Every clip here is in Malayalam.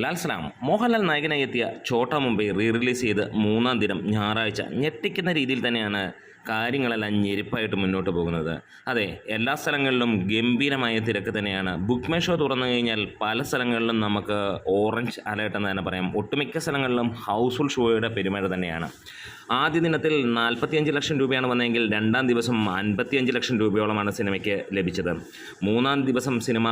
ലാൽ സലാം മോഹൻലാൽ നായകനായി എത്തിയ ഛോട്ടാ മുംബൈ റിലീസ് ചെയ്ത് മൂന്നാം ദിനം ഞായറാഴ്ച ഞെട്ടിക്കുന്ന രീതിയിൽ തന്നെയാണ് കാര്യങ്ങളെല്ലാം ഞെരുപ്പായിട്ട് മുന്നോട്ട് പോകുന്നത്. അതെ, എല്ലാ സ്ഥലങ്ങളിലും ഗംഭീരമായ തിരക്ക് തന്നെയാണ്. ബുക്ക് മൈ ഷോ തുറന്നു കഴിഞ്ഞാൽ പല സ്ഥലങ്ങളിലും നമുക്ക് ഓറഞ്ച് അലേർട്ട് എന്ന് തന്നെ പറയാം. ഒട്ടുമിക്ക സ്ഥലങ്ങളിലും ഹൗസ്ഫുൾ ഷോയുടെ പെരുമഴ തന്നെയാണ്. ആദ്യ ദിനത്തിൽ 45 ലക്ഷം രൂപയാണ് വന്നതെങ്കിൽ രണ്ടാം ദിവസം 55 ലക്ഷം രൂപയോളമാണ് സിനിമയ്ക്ക് ലഭിച്ചത്. മൂന്നാം ദിവസം സിനിമ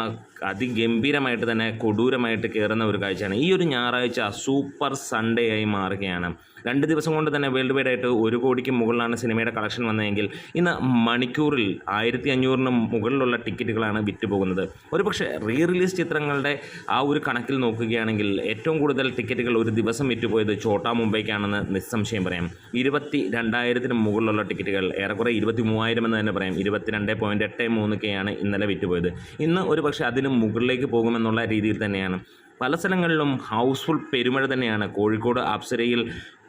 അതിഗംഭീരമായിട്ട് തന്നെ കൊടൂരമായിട്ട് കയറുന്ന ഒരു കാഴ്ചയാണ്. ഈ ഒരു ഞായറാഴ്ച സൂപ്പർ സൺഡേ ആയി മാറുകയാണ്. 2 ദിവസം കൊണ്ട് തന്നെ വേൾഡ് വൈഡ് ആയിട്ട് 1 കോടിക്ക് മുകളിലാണ് സിനിമയുടെ കളക്ഷൻ വന്നതെങ്കിൽ ഇന്ന് മണിക്കൂറിൽ 1500 മുകളിലുള്ള ടിക്കറ്റുകളാണ് വിറ്റുപോകുന്നത്. ഒരുപക്ഷെ റിലീസ് ചിത്രങ്ങളുടെ ആ ഒരു കണക്കിൽ നോക്കുകയാണെങ്കിൽ ഏറ്റവും കൂടുതൽ ടിക്കറ്റുകൾ ഒരു ദിവസം വിറ്റുപോയത് ഛോട്ടാ മുംബൈക്കാണെന്ന് നിസ്സംശയം പറയാം. 22,000 മുകളിലുള്ള ടിക്കറ്റുകൾ, ഏറെക്കുറെ 23,000 എന്ന് തന്നെ പറയാം. 22.83K ഇന്നലെ വിറ്റുപോയത്. ഇന്ന് ഒരുപക്ഷെ അതിന് മുകളിലേക്ക് പോകുമെന്നുള്ള രീതിയിൽ തന്നെയാണ്. പല സ്ഥലങ്ങളിലും ഹൗസ്ഫുൾ പെരുമഴ തന്നെയാണ്. കോഴിക്കോട് അപ്സരയിൽ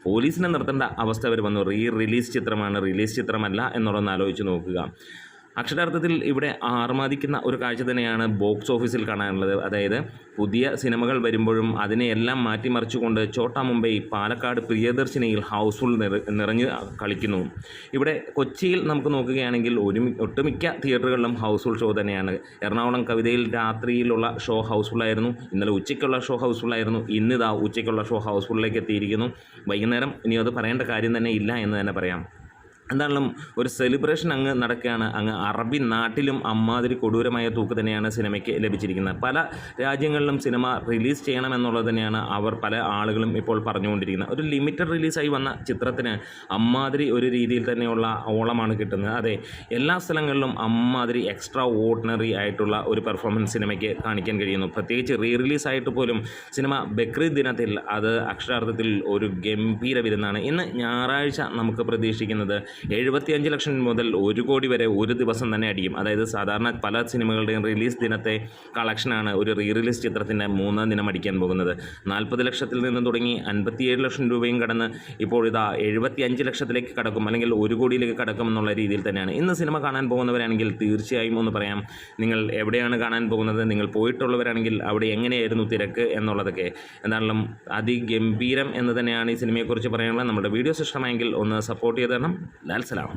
പോലീസിനെ നിർത്തേണ്ട അവസ്ഥ വരെ വന്നു. റിലീസ് ചിത്രമാണ്, റിലീസ് ചിത്രമല്ല എന്നുള്ളതൊന്ന് ആലോചിച്ച് നോക്കുക. അക്ഷരാർത്ഥത്തിൽ ഇവിടെ ആർമാദിക്കുന്ന ഒരു കാഴ്ച തന്നെയാണ് ബോക്സ് ഓഫീസിൽ കാണാനുള്ളത്. അതായത് പുതിയ സിനിമകൾ വരുമ്പോഴും അതിനെയെല്ലാം മാറ്റിമറിച്ചുകൊണ്ട് ഛോട്ടാ മുംബൈ പാലക്കാട് പ്രിയദർശിനിയിൽ ഹൗസ്ഫുൾ നിറഞ്ഞ് കളിക്കുന്നു. ഇവിടെ കൊച്ചിയിൽ നമുക്ക് നോക്കുകയാണെങ്കിൽ ഒട്ടുമിക്ക തിയേറ്ററുകളിലും ഹൗസ്ഫുൾ ഷോ തന്നെയാണ്. എറണാകുളം കവിതയിൽ രാത്രിയിലുള്ള ഷോ ഹൗസ്ഫുള്ളായിരുന്നു. ഇന്നലെ ഉച്ചയ്ക്കുള്ള ഷോ ഹൗസ്ഫുള്ളായിരുന്നു. ഇന്നിതാ ഉച്ചയ്ക്കുള്ള ഷോ ഹൗസ്ഫുള്ളിലേക്ക് എത്തിയിരിക്കുന്നു. വൈകുന്നേരം ഇനി അത് പറയേണ്ട കാര്യം തന്നെ ഇല്ല എന്ന് തന്നെ പറയാം. എന്തായാലും ഒരു സെലിബ്രേഷൻ അങ്ങ് നടക്കുകയാണ്. അങ്ങ് അറബി നാട്ടിലും അമ്മാതിരി കൊടൂരമായ തൂക്ക് തന്നെയാണ് സിനിമയ്ക്ക് ലഭിച്ചിരിക്കുന്നത്. പല രാജ്യങ്ങളിലും സിനിമ റിലീസ് ചെയ്യണമെന്നുള്ളത് തന്നെയാണ് പല ആളുകളും ഇപ്പോൾ പറഞ്ഞുകൊണ്ടിരിക്കുന്നത്. ഒരു ലിമിറ്റഡ് റിലീസായി വന്ന ചിത്രത്തിന് അമ്മാതിരി ഒരു രീതിയിൽ തന്നെയുള്ള ഓളമാണ് കിട്ടുന്നത്. അതെ, എല്ലാ സ്ഥലങ്ങളിലും അമ്മാതിരി എക്സ്ട്രാ ഓർഡിനറി ആയിട്ടുള്ള ഒരു പെർഫോമൻസ് സിനിമയ്ക്ക് കാണിക്കാൻ കഴിയുന്നു. പ്രത്യേകിച്ച് റിലീസായിട്ട് പോലും സിനിമ ബക്രീദ് ദിനത്തിൽ അത് അക്ഷരാർത്ഥത്തിൽ ഒരു ഗംഭീര വിരുന്നാണ്. ഇന്ന് ഞായറാഴ്ച നമുക്ക് പ്രതീക്ഷിക്കുന്നത് 75 ലക്ഷം മുതൽ 1 കോടി വരെ ഒരു ദിവസം തന്നെ അടിക്കും. അതായത് സാധാരണ പല സിനിമകളുടെയും റിലീസ് ദിനത്തെ കളക്ഷനാണ് ഒരു റിലീസ് ചിത്രത്തിൻ്റെ മൂന്നാം ദിനം അടിക്കാൻ പോകുന്നത്. 40 ലക്ഷത്തിൽ നിന്ന് തുടങ്ങി 57 ലക്ഷം രൂപയും കടന്ന് ഇപ്പോൾ ഇതാ 75 ലക്ഷത്തിലേക്ക് കടക്കും, അല്ലെങ്കിൽ 1 കോടിയിലേക്ക് കടക്കും എന്നുള്ള രീതിയിൽ തന്നെയാണ്. ഇന്ന് സിനിമ കാണാൻ പോകുന്നവരാണെങ്കിൽ തീർച്ചയായും ഒന്ന് പറയാം, നിങ്ങൾ എവിടെയാണ് കാണാൻ പോകുന്നത്, നിങ്ങൾ പോയിട്ടുള്ളവരാണെങ്കിൽ അവിടെ എങ്ങനെയായിരുന്നു തിരക്ക് എന്നുള്ളതൊക്കെ. എന്തായാലും അതിഗംഭീരം എന്ന് തന്നെയാണ് ഈ സിനിമയെക്കുറിച്ച് പറയാനുള്ളത്. നമ്മുടെ വീഡിയോസ് ഇഷ്ടമായെങ്കിൽ ഒന്ന് സപ്പോർട്ട് ചെയ്ത് തരണം. ലാൽ സലാം.